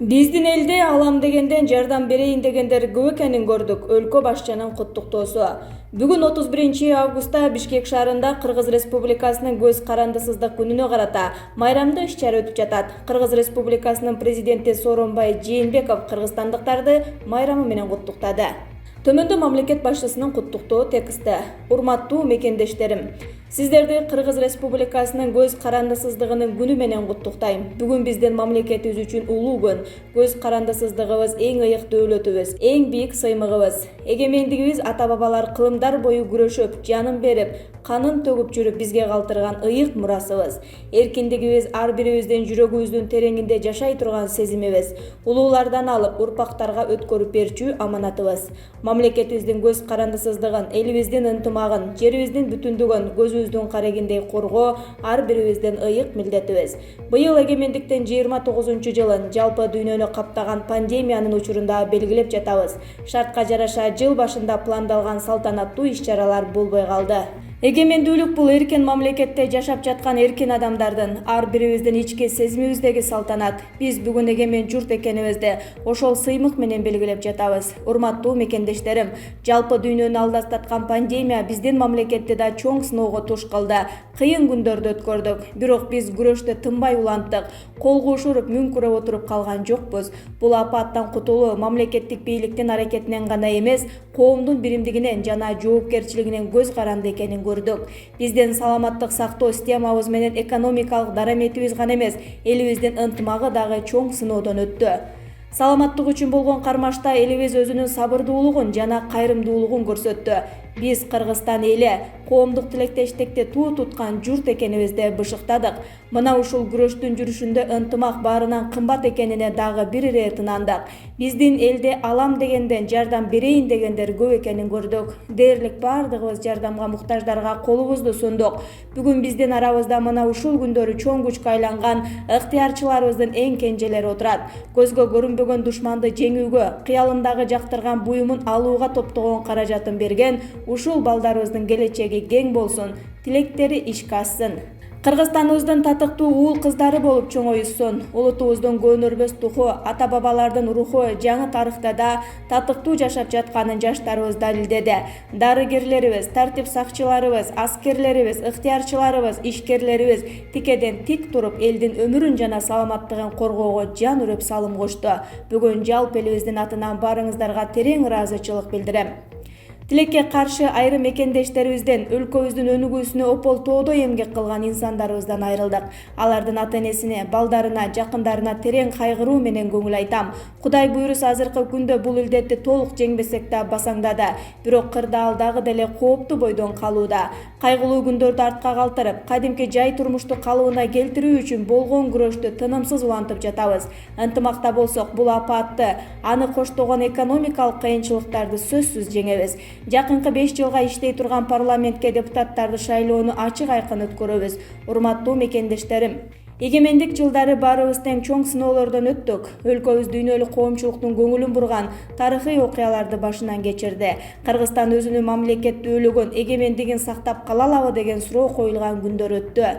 Биздин элде алам дегенден жардам берейин дегендер көп экенин көрдүк. Өлкө башчынын куттуктоосу. Бүгүн 31 августта Бишкек шаарында Кыргыз Республикасынын көз карандысыздык күнүнө карата майрамдык иш-чара өтүп жатат. Кыргыз Республикасынын президенти Сооронбай Жээнбеков кыргызстандыктарды майрамы менен куттуктады. Төмөндө мамлекет башчысынын куттуктоо тексти. Урматтуу мекендештерим, сиздерди Кыргыз Республикасынын көз карандысыздыгынын күнү менен куттуктайм. Бүгүн биздин мамлекетибиз үчүн улуу күн. Көз карандысыздыгыбыз эң ыйык дөөлөтүбүз, эң бийик сыймыгыбыз. Эгемендигибиз ата-бабалар кылымдар бою күрөшүп, жанын берип, канын төгүп жүрүп бизге калтырган ыйык мурасыбыз. Эркиндигибиз ар бирибиздин жүрөгүбүздүн тереңинде жашай турган сезимибиз. Улуулардан алып урпактарга өткөрүп берчү аманатыбыз. Мамлекетибиздин көз карандысыздыгын, элибиздин ынтымагын, жерибиздин бүтүндүгүн көзүбүздүн карегиндей коргоо ар бирибиздин ыйык милдетибиз. Быйыл эгемендиктин 29-жылын жалпы дүйнөнү каптаган пандемиянын учурунда белгилеп жатабыз. Шартка жараша жыл башында пландалган салтанаттуу иш-чаралар болбой калды. Эгемендүүлүк бул эркен мамлекетте жашап жаткан эркин адамдардын, ар бирибиздин ички сезимибиздеги салтанат. Биз бүгүн эгемен журт экенибизди ошол сыймык менен белгилеп жатабыз. Урматтуу мекендештерим, жалпы дүйнөнү алдастаткан пандемия биздин мамлекетти да чоң сыноого туш кылды. Кыйын күндөрдү өткөрдүк, бирок биз күрөштө тынбай уланттык. Колго ушуруп, мүңкүрөп отуруп калган жокпуз. Бул апаттан кутулуу мамлекеттик бийликтин аракетинен гана эмес, коомдун биримдигинен жана жоопкерчилигинен көз каранды экенин көрдүк. Биздин саламаттык сактоо системабыз менен экономикалык дараметибиз гана эмес, элибиздин ынтымагы дагы чоң сыноодон өттү. Саламаттык үчүн болгон кармашта элибиз өзүнүн сабырдуулугун жана кайрымдуулугун көрсөттү. Биз Кыргызстан эли коомдук тилектештикти туу туткан журт экенибизди бышыктадык. Мына ушул күрөштүн жүрүшүндө ынтымак баарынан кымбат экенине дагы бир ирет ынандык. Биздин элде алам дегенден жардам берейин дегендер көп экенин көрдүк. Дээрлик бардыгыбыз жардамга муктаждарга колубузду сундук. Бүгүн биздин арабызда мына ушул күндөрү чоң күчкө айланган ыктыярчыларыбыздын эң кенжелери отурат. Көзгө көрүнбөгөн душманды жеңүүгө, кыялындагы жактырган буюмун алууга топтогон каражатын берген ушул балдарыбыздын келечеги кең болсун, тилектери ишке ашсын. Кыргызстаныбыздын татыктуу уул кыздары болуп чоңоюшсун. Улутубуздун көнөрбөс туху, ата-бабалардын руху жаңы тарыхта да татыктуу жашап жатканын жаштарыбыз далилдеди. Дарыгерлерибиз, тартип сакчыларыбыз, аскерлерибиз, ыктыярчыларыбыз, ишкерлерибиз тикеден тик туруп, элдин өмүрүн жана саламаттыгын коргоого жан үрөп салым кошту. Бүгүн жалпы элибиздин атынан барыңыздарга терең ыраазычылык билдирем. Тилекке каршы айрым мекендештерибизден, өлкөбүздүн өнүгүүсүнө ополтоодо эмгек кылган инсандарыбыздан айрылдык. Алардын ата-энесине, балдарына, жакындарына терең кайгыруу менен көңүл айтам. Кудай буйруса азыркы күндө бул илдетти толук жеңбесек да басаңдады. Бирок кырдаал дагы деле кооптуу бойдон калууда. Кайгылуу күндөрдү артка калтырып, кадимки жай турмушту калыбына келтирүү үчүн болгон күрөштү тынымсыз улантып жатабыз. Ынтымакта болсок, бул апатты, аны коштогон экономикалык кыйынчылыктарды сөзсүз жеңебиз. Жакынкы 5 жылга иштей турган парламентке депутаттарды шайлоону ачык айкын өткөрөбүз. Урматтуу мекендештерим, эгемендик жылдары баарыбыз тең чоң сыноолордон өттүк. Өлкөбүз дүйнөлүк коомчулуктун көңүлүн бурган тарыхый окуяларды башынан кечирди. Кыргызстан өзүнүн мамлекеттүүлүгүн, эгемендигин сактап кала алабы деген суроо коюлган күндөр өттү.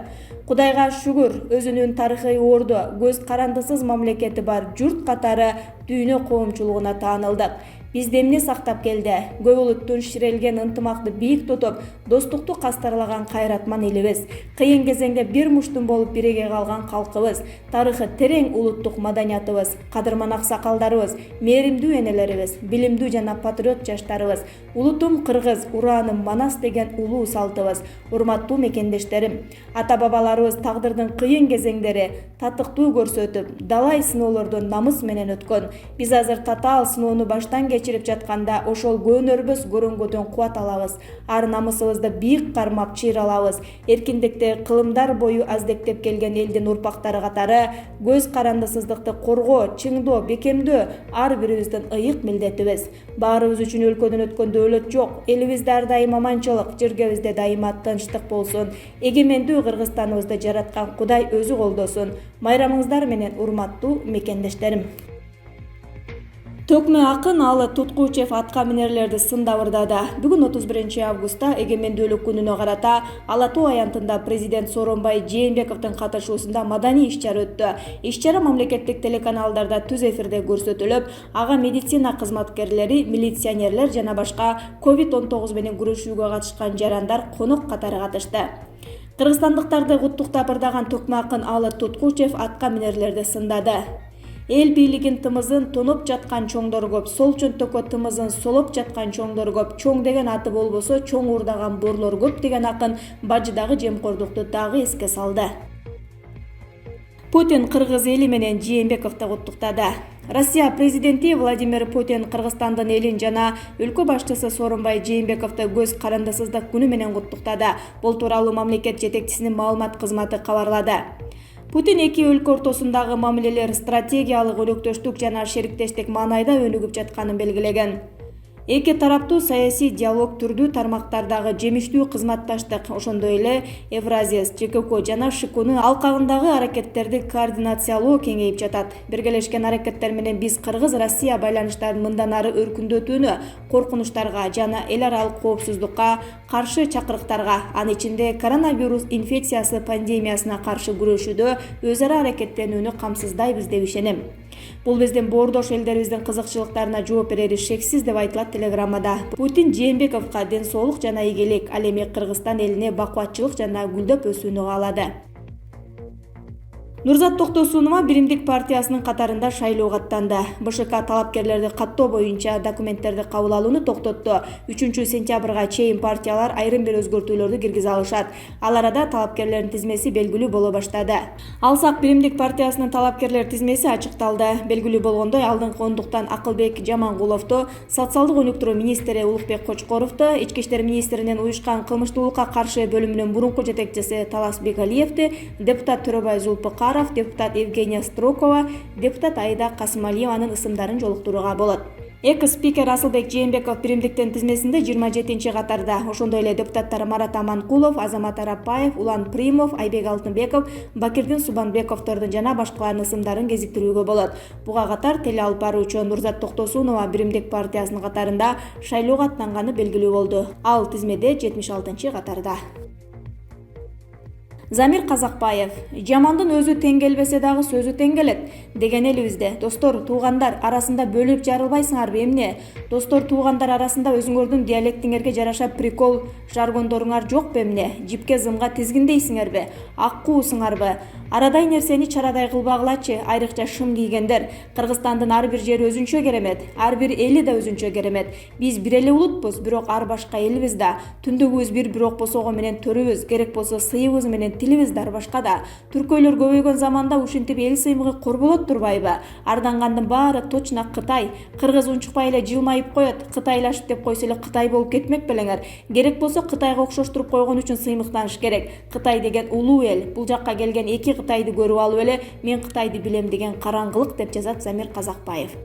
Кудайга шүгүр, өзүнүн тарыхый орду, көз карандысыз мамлекети бар журт катары дүйнө коомчулугуна таанылдык. Бизди эмне сактап келди? Көп улуттун ширелген ынтымакты бийик тутуп, достукту кастарлаган кайратман элибиз. Кыйын кезеңде бир муштум болуп бириге калган калкыбыз, тарыхы терең улуттук маданиятыбыз, кадырман аксакалдарыбыз, мээримдүү энелерибиз, билимдүү жана патриот жаштарыбыз, улутум кыргыз, урааным манас деген улуу салтыбыз. Урматтуу мекендештерим, ата-бабаларыбыз тагдырдын кыйын кезеңдери татыктуу көрсөтүп, далай сыноолордон намыс менен өткөн. Биз азыр татаал сыноону баштан кечирип жатканда ошол көнөрбөс көрөнгөдөн кубат алабыз. Ар намысыбызды бийик кармап чыйралабыз. Эркиндикти кылымдар бою аздектеп келген элдин урпактары катары көз карандысыздыкты коргоо, чыңдоо, бекемдөө ар бирибиздин ыйык милдетибиз. Баарыбыз үчүн өлкөдөн өткөн дөөлөт жок. Элибизде ар дайым аманчылык, жергебизде дайыма тынчтык болсун. Эгемендүү Кыргызстаныбызды жараткан Кудай өзү колдосун. Майрамыңыздар менен урматтуу мекендештерим. Төкмө акын Алы Туткучев атка минерлерди сында ырдады. Бүгүн 31 августта эгемендүүлүк күнүнө карата Ала Тоо аянтында президент Сооронбай Жээнбековдун катышуусунда маданий иш-чара өттү. Иш-чара мамлекеттик телеканалдарда түз эфирде көрсөтүлүп, ага медицина кызматкерлери, милиционерлер жана башка COVID-19 менен күрөшүүгө катышкан жарандар конок катары катышты. Кыргызстандыктарды куттуктап ырдаган төкмө акын Алы Туткучев атка минерлерди сындады. Эл бийлигин тымызын тоноп жаткан чоңдор көп, сол чөнтөккө тымызын солоп жаткан чоңдор көп, чоң деген аты болбосо чоң уурдаган борлор көп деген акын бажыдагы жемкордукту дагы эске салды. Путин кыргыз эли менен Жээнбековду куттуктады. Россия президенти Владимир Путин Кыргызстандын элин жана өлкө башчысы Сооронбай Жээнбековду көз карандысыздык күнү менен куттуктады. Бул тууралуу мамлекет жетекчисинин маалымат кызматы кабарлады. Путин эки өлкө ортосундагы мамилелер стратегиялык өнөктөштүк жана шериктештик маанайда өнүгүп жатканын белгилеген. Эки тараптуу саясий диалог түрдүү тармактардагы жемиштүү кызматташтык, ошондой эле Евразия, ЖКК жана ШКУнун алкагындагы аракеттерди координациялоо кеңейип жатат. Биргелешкен аракеттер менен биз Кыргыз-Россия байланыштарын мындан ары өркүндөтүүнү, коркунучтарга жана эл аралык коопсуздукка каршы чакырыктарга, анын ичинде коронавирус инфекциясы пандемиясына каршы күрөшүүдө өз ара аракеттенүүнү камсыздайбыз деп ишенем. Бул биздин боордош элдерибиздин кызыкчылыктарына жооп берери шексиз деп айтылат телеграммада. Путин Жээнбековго ден соолук жана ийгилик, ал эми Кыргызстан элине бакубатчылык жана гүлдөп өсүүнү каалады. Нурзат Токтосунова Биримдик партиясынын катарында шайлоого аттанды. БШК талапкерлерди каттоо боюнча документтерди кабыл алууну токтотту. 3-сентябрга чейин партиялар айрым бир өзгөртүүлөрдү киргизе алышат. Ал арада талапкерлердин тизмеси белгилүү боло баштады. Алсак Биримдик партиясынын талапкерлер тизмеси ачыкталды. Белгилүү болгондой, алдыңкы ондуктан Акылбек Жамангуловду, социалдык өнүктүрүү министри Улукбек Кочкоровду, Ички иштер министринин уюшкан кылмыштуулукка каршы бөлүмүнүн мурунку жетекчиси Таласбек Алиевди, депутат Төрөбай Зулпукаров, депутат Евгения Строкова, депутат Айда Касымалиеванын ысымдарын жолуктурууга болот. Экс-спикер Асылбек Жээнбеков Биримдиктин тизмесинде 27-катарда. Ошондой эле депутаттар Марат Аманкулов, Азамат Арапаев, Улан Примов, Айбек Алтынбеков, Бакирдин Субанбековдордун жана башкалардын ысымдарын кезиктирүүгө болот. Буга катар теле алып баруучу Нурзат Токтосунова Биримдик партиясынын катарында шайлоого аттанганы белгилүү болду. Ал тизмеде 76-катарда. Замир Казакбаев: жамандын өзү тең келбесе дагы сөзү тең келет деген элибизде. Достор, туугандар арасында бөлүп жарылбайсыңарбы эмне? Достор, туугандар арасында өзүңөрдүн диалектиңерге жараша прикол, жаргондоруңар жокпу эмне? Жипке зымга тизгиндейсиңерби? Аккуусуңарбы? Арадай нерсени чарадай кылбагылачы, айрыкча шым кийгендер. Кыргызстандын ар бир жери өзүнчө керемет, ар бир эли да өзүнчө керемет. Биз бир эле улутпуз, бирок ар башка элибиз да. Түндүгүбүз бир, бирок босого менен төрүбүз, керек болсо сыйыбыз менен тилибиз да ар башка да. Түркөйлөр көбөйгөн заманда ушинтип эл сыймыгы корболот турбайбы? Ардангандын баары точно Кытай. Кыргыз унчукпай эле жылмайып коет. Кытайлашып деп койсо эле Кытай болуп кетмек белеңер. Керек болсо Кытайга окшоштуруп койгон үчүн сыймыктаныш керек. Кытай деген улуу эл. Бул жакка келген эки Кытайды көрүп алып эле мен Кытайды билем деген караңгылык деп жазат Замир Казакбаев.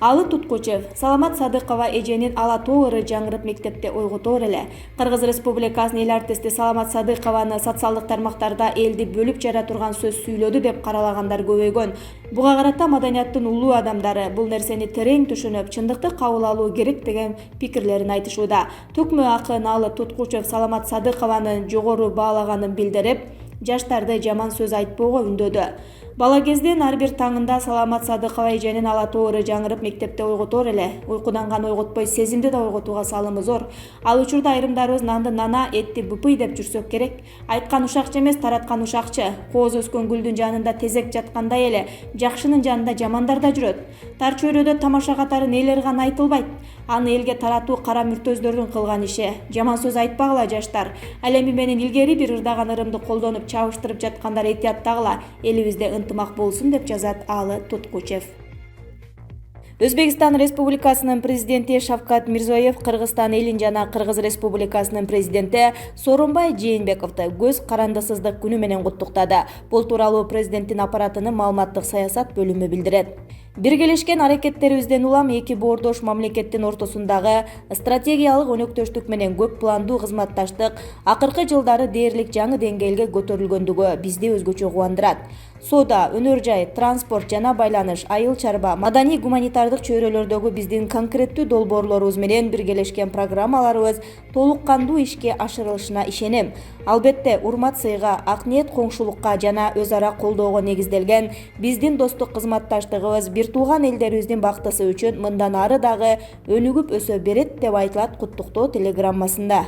Алы Туткучев: Саламат Садыкова эженин Ала Тоо ыры жаңырып мектепте ойготор эле. Кыргыз Республикасынын эл артисти Саламат Садыкованы социалдык тармактарда элди бөлүп жара турган сөз сүйлөдү деп каралагандар көбөйгөн. Буга карата маданияттын улуу адамдары бул нерсени терең түшүнүп, чындыкты кабыл алуу керек деген пикирлерин айтышууда. Төкмө акын Алы Туткучев Саламат Садыкованы жогору баалаганын билдирип, жаштарды жаман сөз айтпоого үндөдү. Бала кезден ар бир таңында Саламат Садыкова эженин Ала Тоо ыры жаңырып мектепте ойготор эле. Уйкудан гана ойготпой, сезимди да ойготууга салымы зор. Ал учурда айрымдарыбыз нанды нана, этти быпый деп жүрсөк керек. Айткан ушакчы эмес, тараткан ушакчы. Кооз өскөн гүлдүн жанында тезек жаткандай эле, жакшынын жанында жамандар да жүрөт. Тар чөйрөдө тамаша катары нелер гана айтылбайт. Аны элге таратуу кара мүртөздөрдүн кылган иши. Жаман сөз айтпагыла жаштар. Ал эми менин илгери бир ырдаган ырымды колдонуп чабыштырып жаткандар этияттагыла. Элибизде ынтымак болсун деп жазат Алы Туткучев. Өзбекстан Республикасынын президенти Шавкат Мирзиёев Кыргызстан элин жана Кыргыз Республикасынын президенти Сооронбай Жээнбековду көз карандысыздык күнү менен куттуктады. Бул тууралуу президенттин аппаратынын маалыматтык саясат бөлүмү билдирет. Биргелешкен аракеттерибизден улам эки боордош мамлекеттин ортосундагы стратегиялык өнөктөштүк менен көп пландуу кызматташтык акыркы жылдары дээрлик жаңы деңгээлге көтөрүлгөндүгү бизди өзгөчө кубандырат. соода, өнөр жай, транспорт жана байланыш, айыл чарба, маданий гуманитардык чөйрөлөрдөгү биздин конкреттүү долбоорлорубуз менен биргелешкен программаларыбыз толук кандуу ишке ашырылышына ишенем. Албетте, урмат сыйга, ак ниет коңшулукка жана өз ара колдоого негизделген биздин достук кызматташтыгыбыз бир тууган элдерибиздин бактысы үчүн мындан ары дагы өнүгүп өсө берет деп айтылат куттуктоо телеграммасында.